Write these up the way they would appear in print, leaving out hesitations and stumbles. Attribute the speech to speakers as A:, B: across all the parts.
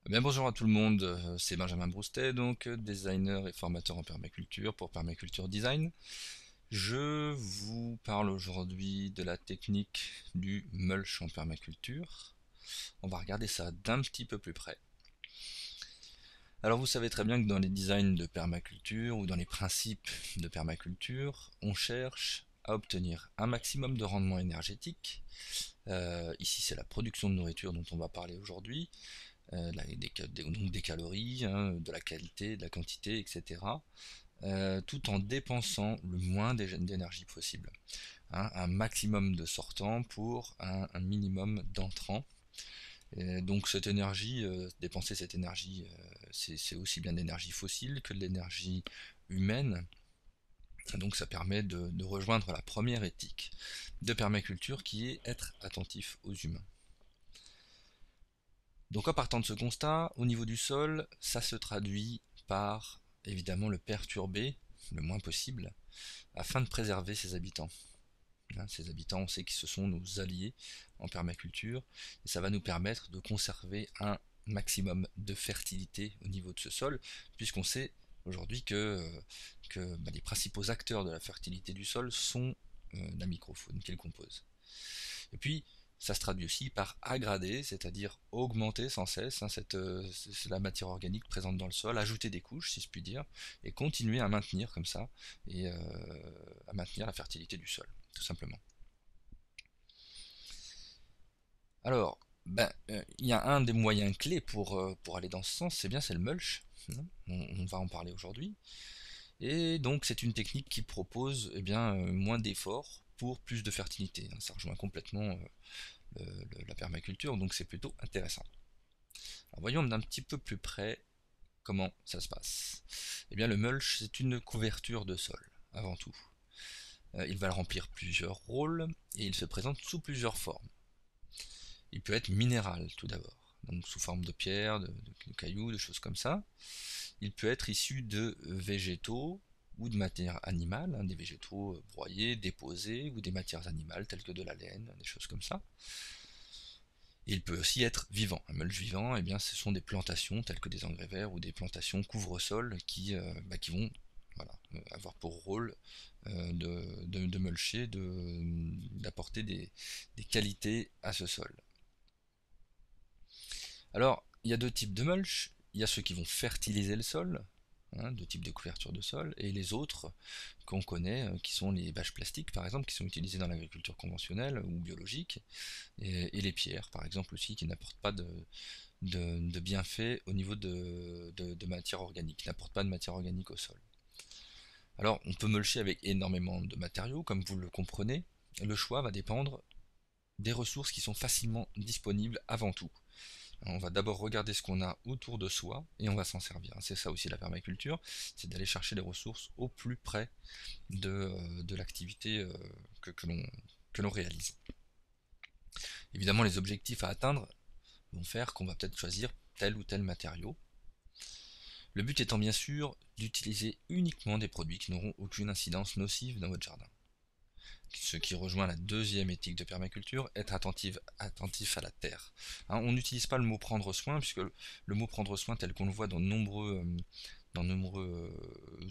A: Eh bien, bonjour à tout le monde, c'est Benjamin Broustet, donc designer et formateur en permaculture pour Permaculture Design. Je vous parle aujourd'hui de la technique du mulch en permaculture. On va regarder ça d'un petit peu plus près. Alors vous savez très bien que dans les designs de permaculture ou dans les principes de permaculture, on cherche à obtenir un maximum de rendement énergétique. Ici c'est la production de nourriture dont on va parler aujourd'hui, donc des calories, hein, de la qualité, de la quantité, etc. Tout en dépensant le moins d'énergie possible. Hein, un maximum de sortants pour un minimum d'entrants. Donc cette énergie, dépenser cette énergie, c'est aussi bien de l'énergie fossile que de l'énergie humaine. Donc ça permet de rejoindre la première éthique de permaculture qui est être attentif aux humains. Donc en partant de ce constat, au niveau du sol, ça se traduit par évidemment le perturber le moins possible afin de préserver ses habitants. Hein, ces habitants, on sait qu'ils ce sont nos alliés en permaculture et ça va nous permettre de conserver un maximum de fertilité au niveau de ce sol, puisqu'on sait aujourd'hui que les principaux acteurs de la fertilité du sol sont la microfaune qu'il compose. Et puis, ça se traduit aussi par aggrader, c'est-à-dire augmenter sans cesse la matière organique présente dans le sol, ajouter des couches, si je puis dire, et continuer à maintenir comme ça, et à maintenir la fertilité du sol, tout simplement. Alors, il y a un des moyens clés pour aller dans ce sens, c'est le mulch. On va en parler aujourd'hui. Et donc c'est une technique qui propose moins d'efforts pour plus de fertilité. Ça rejoint complètement la permaculture, donc c'est plutôt intéressant. Alors voyons d'un petit peu plus près comment ça se passe. Eh bien le mulch, c'est une couverture de sol, avant tout. Il va remplir plusieurs rôles et il se présente sous plusieurs formes. Il peut être minéral tout d'abord, donc sous forme de pierre, de cailloux, de choses comme ça. Il peut être issu de végétaux ou de matières animales, hein, des végétaux broyés, déposés, ou des matières animales telles que de la laine, des choses comme ça. Et il peut aussi être vivant. Un mulch vivant, eh bien, ce sont des plantations telles que des engrais verts ou des plantations couvre-sol qui vont voilà, avoir pour rôle de mulcher, d'apporter des qualités à ce sol. Alors, il y a deux types de mulch. Il y a ceux qui vont fertiliser le sol, hein, deux types de couverture de sol, et les autres qu'on connaît, qui sont les bâches plastiques par exemple, qui sont utilisées dans l'agriculture conventionnelle ou biologique, et les pierres par exemple aussi, qui n'apportent pas de bienfaits au niveau de matière organique, qui n'apportent pas de matière organique au sol. Alors, on peut mulcher avec énormément de matériaux, comme vous le comprenez. Le choix va dépendre des ressources qui sont facilement disponibles avant tout. On va d'abord regarder ce qu'on a autour de soi et on va s'en servir. C'est ça aussi la permaculture, c'est d'aller chercher les ressources au plus près de l'activité que l'on réalise. Évidemment, les objectifs à atteindre vont faire qu'on va peut-être choisir tel ou tel matériau. Le but étant bien sûr d'utiliser uniquement des produits qui n'auront aucune incidence nocive dans votre jardin. Ce qui rejoint la deuxième éthique de permaculture, être attentif à la terre. Hein, on n'utilise pas le mot prendre soin, puisque le mot prendre soin tel qu'on le voit dans nombreux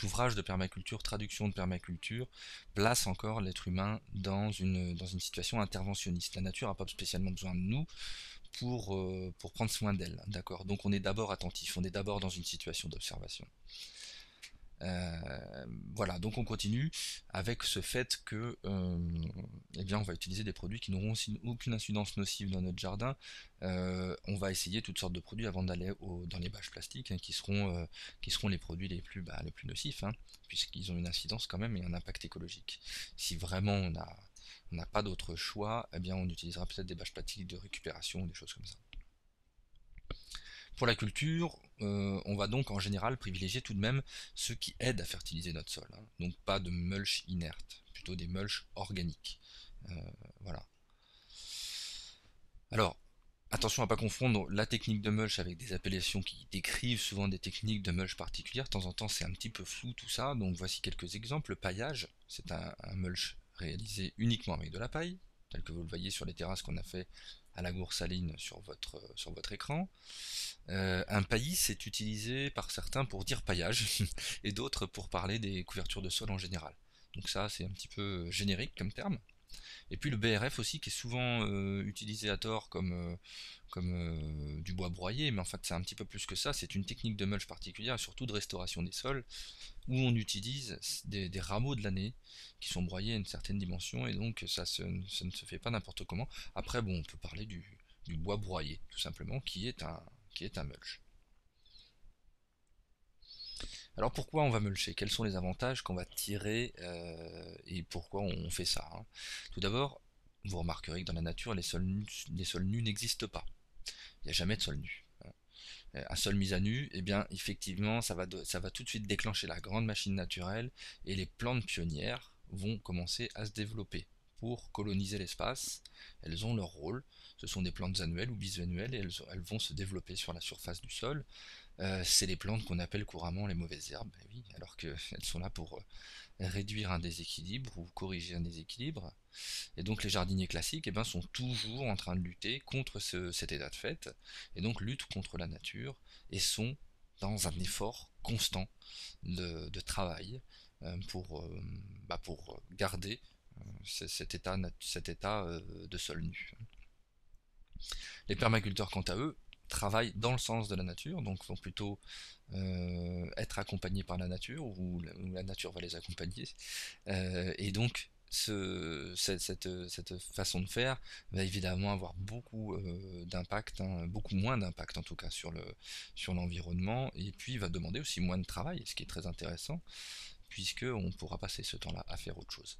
A: ouvrages de permaculture, traductions de permaculture, place encore l'être humain dans une situation interventionniste. La nature n'a pas spécialement besoin de nous pour prendre soin d'elle, d'accord. Donc on est d'abord attentif, on est d'abord dans une situation d'observation. Voilà, donc on continue avec ce fait que on va utiliser des produits qui n'auront aucune incidence nocive dans notre jardin. On va essayer toutes sortes de produits avant d'aller dans les bâches plastiques, hein, qui seront les produits les plus nocifs, hein, puisqu'ils ont une incidence quand même et un impact écologique. Si vraiment on n'a pas d'autre choix, eh bien on utilisera peut-être des bâches plastiques de récupération ou des choses comme ça. Pour la culture, on va donc en général privilégier tout de même ceux qui aident à fertiliser notre sol, hein. Donc pas de mulch inerte, plutôt des mulch organiques. Euh, voilà. Alors, attention à ne pas confondre la technique de mulch avec des appellations qui décrivent souvent des techniques de mulch particulières. De temps en temps, c'est un petit peu flou tout ça, donc voici quelques exemples. Le paillage, c'est un mulch réalisé uniquement avec de la paille, tel que vous le voyez sur les terrasses qu'on a fait à la goursaline sur votre écran. Un paillis est utilisé par certains pour dire paillage et d'autres pour parler des couvertures de sol en général. Donc ça c'est un petit peu générique comme terme. Et puis le BRF aussi qui est souvent utilisé à tort comme du bois broyé, mais en fait c'est un petit peu plus que ça, c'est une technique de mulch particulière et surtout de restauration des sols où on utilise des rameaux de l'année qui sont broyés à une certaine dimension et donc ça ne se fait pas n'importe comment. Après bon on peut parler du bois broyé tout simplement qui est un mulch. Alors pourquoi on va mulcher? Quels sont les avantages qu'on va tirer et pourquoi on fait ça, hein? Tout d'abord, vous remarquerez que dans la nature, les sols nus n'existent pas. Il n'y a jamais de sol nu. Un sol mis à nu, eh bien effectivement, ça va tout de suite déclencher la grande machine naturelle et les plantes pionnières vont commencer à se développer pour coloniser l'espace. Elles ont leur rôle. Ce sont des plantes annuelles ou bisannuelles et elles vont se développer sur la surface du sol. C'est les plantes qu'on appelle couramment les mauvaises herbes, ben oui, alors qu'elles sont là pour réduire un déséquilibre ou corriger un déséquilibre. Et donc les jardiniers classiques eh ben, sont toujours en train de lutter contre cet état de fait, et donc luttent contre la nature, et sont dans un effort constant de travail pour garder cet état de sol nu. Les permaculteurs, quant à eux, travaillent dans le sens de la nature, donc vont plutôt être accompagnés par la nature, ou la nature va les accompagner. Et donc, cette façon de faire va évidemment avoir beaucoup d'impact, hein, beaucoup moins d'impact en tout cas sur l'environnement, et puis va demander aussi moins de travail, ce qui est très intéressant, puisqu'on pourra passer ce temps-là à faire autre chose.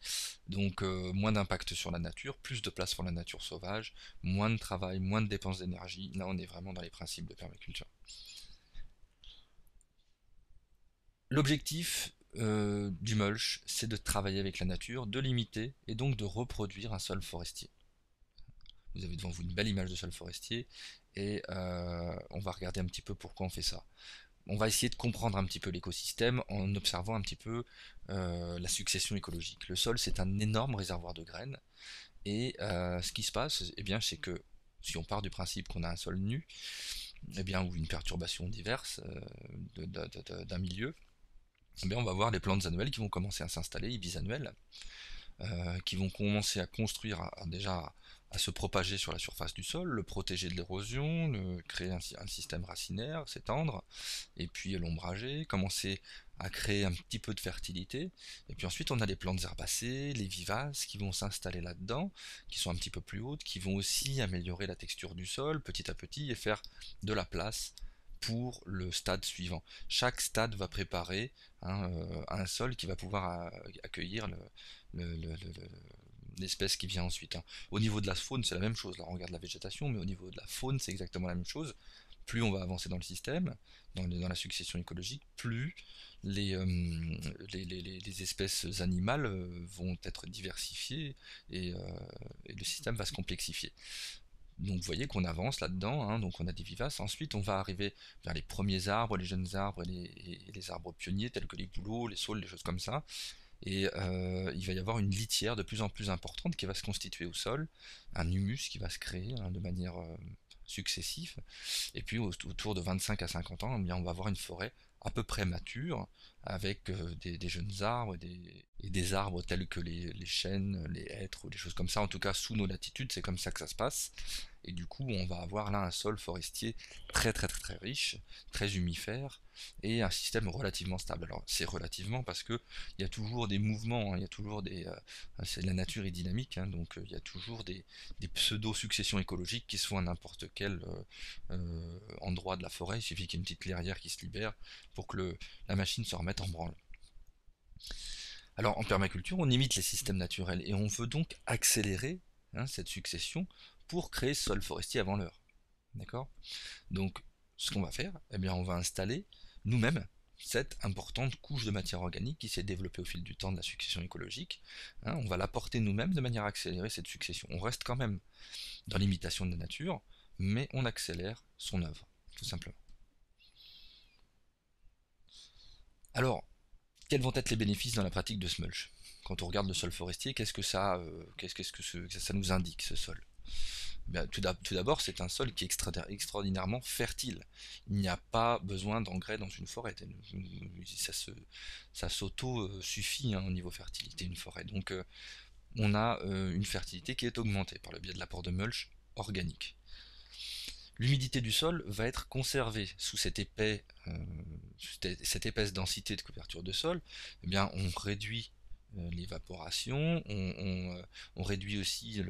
A: Donc moins d'impact sur la nature, plus de place pour la nature sauvage, moins de travail, moins de dépenses d'énergie. Là on est vraiment dans les principes de permaculture. L'objectif du mulch, c'est de travailler avec la nature, de limiter et donc de reproduire un sol forestier. Vous avez devant vous une belle image de sol forestier et on va regarder un petit peu pourquoi on fait ça. On va essayer de comprendre un petit peu l'écosystème en observant un petit peu la succession écologique. Le sol, c'est un énorme réservoir de graines et ce qui se passe, eh bien, c'est que si on part du principe qu'on a un sol nu, eh bien, ou une perturbation diverse d'un milieu, eh bien, on va avoir des plantes annuelles qui vont commencer à s'installer, bisannuelles, qui vont commencer à construire, déjà à se propager sur la surface du sol, le protéger de l'érosion, créer un système racinaire, s'étendre, et puis l'ombrager, commencer à créer un petit peu de fertilité, et puis ensuite on a les plantes herbacées, les vivaces qui vont s'installer là-dedans, qui sont un petit peu plus hautes, qui vont aussi améliorer la texture du sol petit à petit et faire de la place pour le stade suivant. Chaque stade va préparer un sol qui va pouvoir accueillir l'espèce qui vient ensuite, hein. Au niveau de la faune, c'est la même chose. Là, on regarde la végétation, mais au niveau de la faune, c'est exactement la même chose. Plus on va avancer dans le système, dans la succession écologique, plus les, euh, les espèces animales vont être diversifiées et le système va se complexifier. Donc vous voyez qu'on avance là-dedans, hein, donc on a des vivaces. Ensuite, on va arriver vers les premiers arbres, les jeunes arbres et les arbres pionniers tels que les bouleaux, les saules, les choses comme ça. Et il va y avoir une litière de plus en plus importante qui va se constituer au sol, un humus qui va se créer, hein, de manière successive. Et puis autour de 25 à 50 ans, eh bien, on va avoir une forêt à peu près mature, avec des jeunes arbres et des arbres tels que les chênes, les hêtres ou des choses comme ça. En tout cas, sous nos latitudes, c'est comme ça que ça se passe. Et du coup, on va avoir là un sol forestier très riche, très humifère, et un système relativement stable. Alors c'est relativement parce que il y a toujours des mouvements, hein, il y a toujours la nature est dynamique, hein, donc il y a toujours des pseudo-successions écologiques qui se font à n'importe quel endroit de la forêt. Il suffit qu'il y ait une petite clairière qui se libère pour que la machine se remette en branle. Alors en permaculture, on imite les systèmes naturels et on veut donc accélérer, hein, cette succession pour créer ce sol forestier avant l'heure. D'accord? Donc ce qu'on va faire, eh bien on va installer nous-mêmes cette importante couche de matière organique qui s'est développée au fil du temps de la succession écologique, hein, on va l'apporter nous-mêmes de manière à accélérer cette succession. On reste quand même dans l'imitation de la nature, mais on accélère son œuvre, tout simplement. Alors, quels vont être les bénéfices dans la pratique de ce mulch? Quand on regarde le sol forestier, qu'est-ce que ça nous indique, ce sol? Bien, tout d'abord, c'est un sol qui est extraordinairement fertile. Il n'y a pas besoin d'engrais dans une forêt. Ça ça s'auto-suffit hein, au niveau fertilité, une forêt. Donc on a une fertilité qui est augmentée par le biais de l'apport de mulch organique. L'humidité du sol va être conservée sous cette épaisse densité de couverture de sol. Eh bien, on réduit l'évaporation, on réduit aussi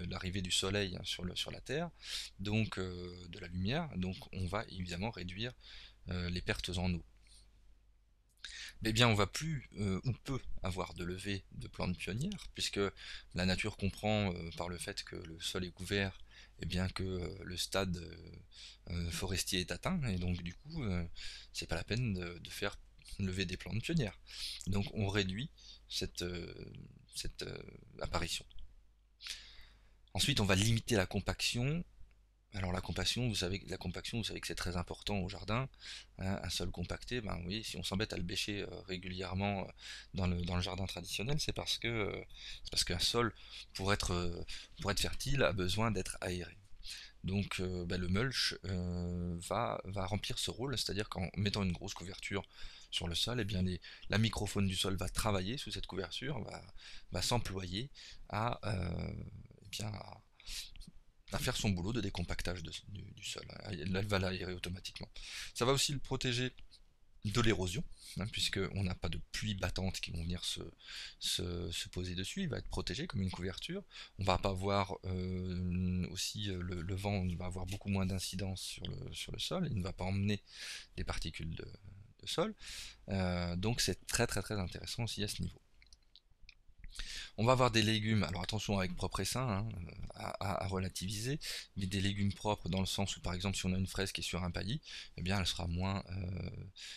A: l'arrivée du soleil hein, sur la Terre, donc de la lumière, donc on va évidemment réduire les pertes en eau. Mais bien on va plus ou peu avoir de levée de plantes pionnières, puisque la nature comprend par le fait que le sol est couvert, et bien que le stade forestier est atteint, et donc du coup c'est pas la peine de faire lever des plantes pionnières. Donc on réduit cette, cette apparition. Ensuite on va limiter la compaction. Alors la compaction, vous savez que c'est très important au jardin, hein, un sol compacté, ben oui, si on s'embête à le bêcher régulièrement dans le jardin traditionnel, c'est parce qu'un sol pour être fertile a besoin d'être aéré. Donc ben, le mulch va remplir ce rôle, c'est-à-dire qu'en mettant une grosse couverture sur le sol, eh bien la microfaune du sol va travailler sous cette couverture, va s'employer à, eh bien, à faire son boulot de décompactage du sol. Là, elle va l'aérer automatiquement. Ça va aussi le protéger de l'érosion, hein, puisqu'on n'a pas de pluie battante qui vont venir se poser dessus, il va être protégé comme une couverture. On va pas avoir aussi le vent, il va avoir beaucoup moins d'incidence sur le sol, il ne va pas emmener des particules de sol. Donc c'est très très très intéressant aussi à ce niveau. On va avoir des légumes, alors attention avec propre et sain, hein, à relativiser, mais des légumes propres dans le sens où par exemple si on a une fraise qui est sur un paillis, eh bien elle sera moins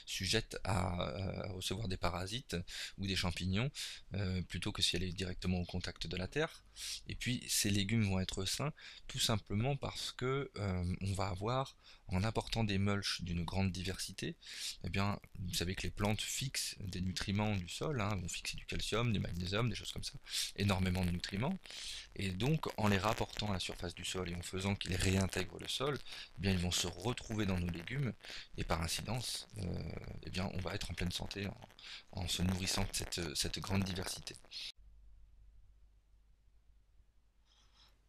A: sujette à recevoir des parasites ou des champignons, plutôt que si elle est directement au contact de la terre. Et puis ces légumes vont être sains tout simplement parce que on va avoir, en apportant des mulches d'une grande diversité, eh bien, vous savez que les plantes fixent des nutriments du sol, hein, vont fixer du calcium, du magnésium, des choses comme ça, énormément de nutriments, et donc en les rapportant à la surface du sol et en faisant qu'ils réintègrent le sol, eh bien ils vont se retrouver dans nos légumes, et par incidence, eh bien on va être en pleine santé en se nourrissant de cette grande diversité.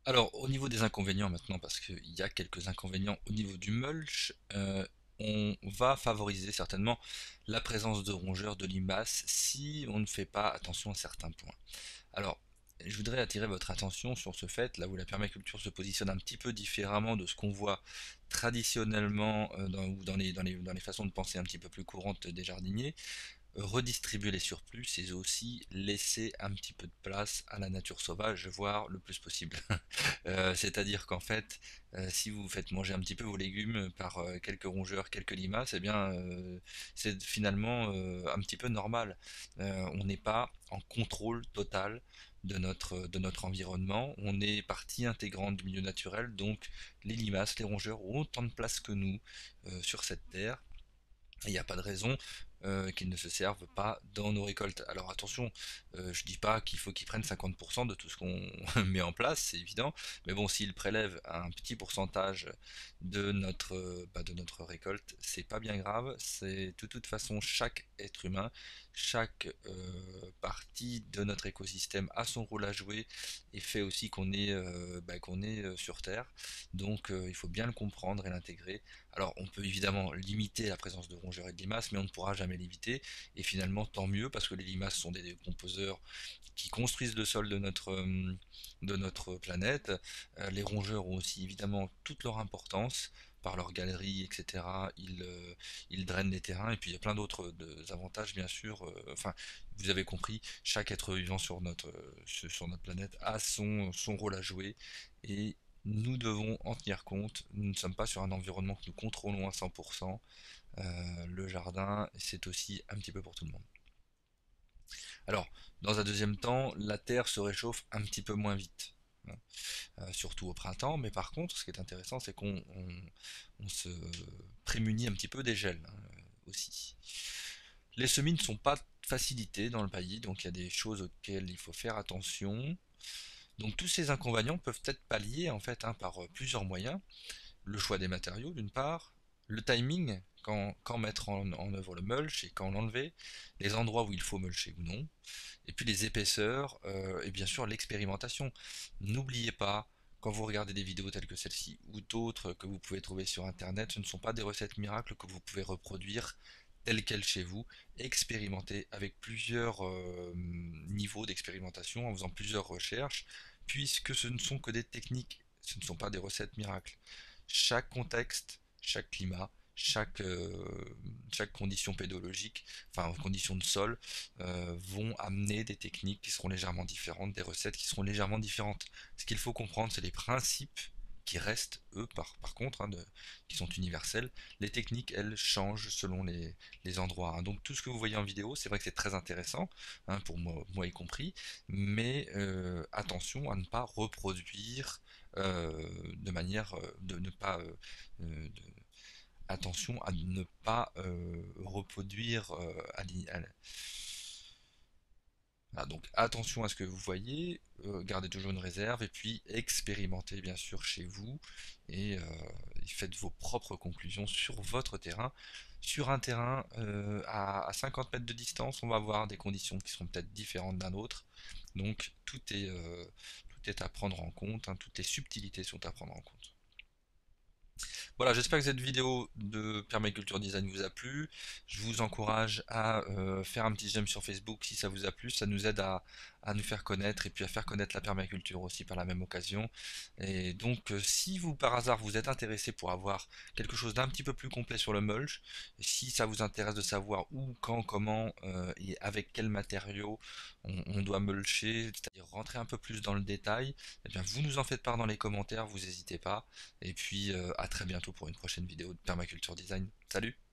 A: Alors, au niveau des inconvénients maintenant, parce qu'il y a quelques inconvénients au niveau du mulch, on va favoriser certainement la présence de rongeurs, de limaces, si on ne fait pas attention à certains points. Alors, je voudrais attirer votre attention sur ce fait, là où la permaculture se positionne un petit peu différemment de ce qu'on voit traditionnellement ou dans les façons de penser un petit peu plus courantes des jardiniers. Redistribuer les surplus, c'est aussi laisser un petit peu de place à la nature sauvage, voire le plus possible. C'est-à-dire qu'en fait, si vous faites manger un petit peu vos légumes par quelques rongeurs, quelques limaces, eh bien, c'est finalement un petit peu normal. On n'est pas en contrôle total de notre environnement. On est partie intégrante du milieu naturel, donc les limaces, les rongeurs ont autant de place que nous sur cette terre. Il n'y a pas de raison qu'ils ne se servent pas dans nos récoltes. Alors attention, je dis pas qu'il faut qu'ils prennent 50% de tout ce qu'on met en place, c'est évident, mais bon, s'ils prélèvent un petit pourcentage de notre récolte, c'est pas bien grave, c'est de toute façon chaque être humain, chaque partie de notre écosystème a son rôle à jouer et fait aussi qu'on est sur Terre, donc il faut bien le comprendre et l'intégrer. Alors, on peut évidemment limiter la présence de rongeurs et de limaces, mais on ne pourra jamais l'éviter. Et finalement, tant mieux, parce que les limaces sont des décomposeurs qui construisent le sol de notre planète. Les rongeurs ont aussi évidemment toute leur importance. Par leur galerie, etc., ils drainent les terrains, et puis il y a plein d'autres avantages, bien sûr. Enfin, vous avez compris, chaque être vivant sur notre planète a son rôle à jouer, et nous devons en tenir compte. Nous ne sommes pas sur un environnement que nous contrôlons à 100%. Le jardin, c'est aussi un petit peu pour tout le monde. Alors, dans un deuxième temps, la terre se réchauffe un petit peu moins vite, hein, surtout au printemps, mais par contre, ce qui est intéressant, c'est on se prémunit un petit peu des gels hein, aussi. Les semis ne sont pas facilités dans le pays, donc il y a des choses auxquelles il faut faire attention. Donc tous ces inconvénients peuvent être palliés en fait, hein, par plusieurs moyens. Le choix des matériaux d'une part, le timing, quand mettre en œuvre le mulch et quand l'enlever, les endroits où il faut mulcher ou non, et puis les épaisseurs, et bien sûr l'expérimentation. N'oubliez pas, quand vous regardez des vidéos telles que celle-ci ou d'autres que vous pouvez trouver sur internet, ce ne sont pas des recettes miracles que vous pouvez reproduire telles quelles chez vous. Expérimentez avec plusieurs niveaux d'expérimentation en faisant plusieurs recherches, puisque ce ne sont que des techniques, ce ne sont pas des recettes miracles. Chaque contexte, chaque climat, chaque condition pédologique, enfin condition de sol, vont amener des techniques qui seront légèrement différentes, des recettes qui seront légèrement différentes. Ce qu'il faut comprendre, c'est les principes qui restent, eux, par contre, hein, qui sont universels. Les techniques, elles, changent selon les endroits, hein. Donc tout ce que vous voyez en vidéo, c'est vrai que c'est très intéressant, hein, pour moi y compris, mais attention à ne pas reproduire de manière de ne pas attention à ne pas reproduire voilà, donc attention à ce que vous voyez, gardez toujours une réserve et puis expérimentez bien sûr chez vous et faites vos propres conclusions sur votre terrain. Sur un terrain à 50 mètres de distance, on va avoir des conditions qui seront peut-être différentes d'un autre. Donc tout est à prendre en compte, hein, toutes les subtilités sont à prendre en compte. Voilà, j'espère que cette vidéo de permaculture design vous a plu. Je vous encourage à faire un petit j'aime sur Facebook si ça vous a plu. Ça nous aide à nous faire connaître et puis à faire connaître la permaculture aussi par la même occasion. Et donc, si vous par hasard vous êtes intéressé pour avoir quelque chose d'un petit peu plus complet sur le mulch, si ça vous intéresse de savoir où, quand, comment et avec quels matériaux on doit mulcher, c'est-à-dire rentrer un peu plus dans le détail, eh bien vous nous en faites part dans les commentaires, vous n'hésitez pas. Et puis à très bientôt pour une prochaine vidéo de permaculture design. Salut!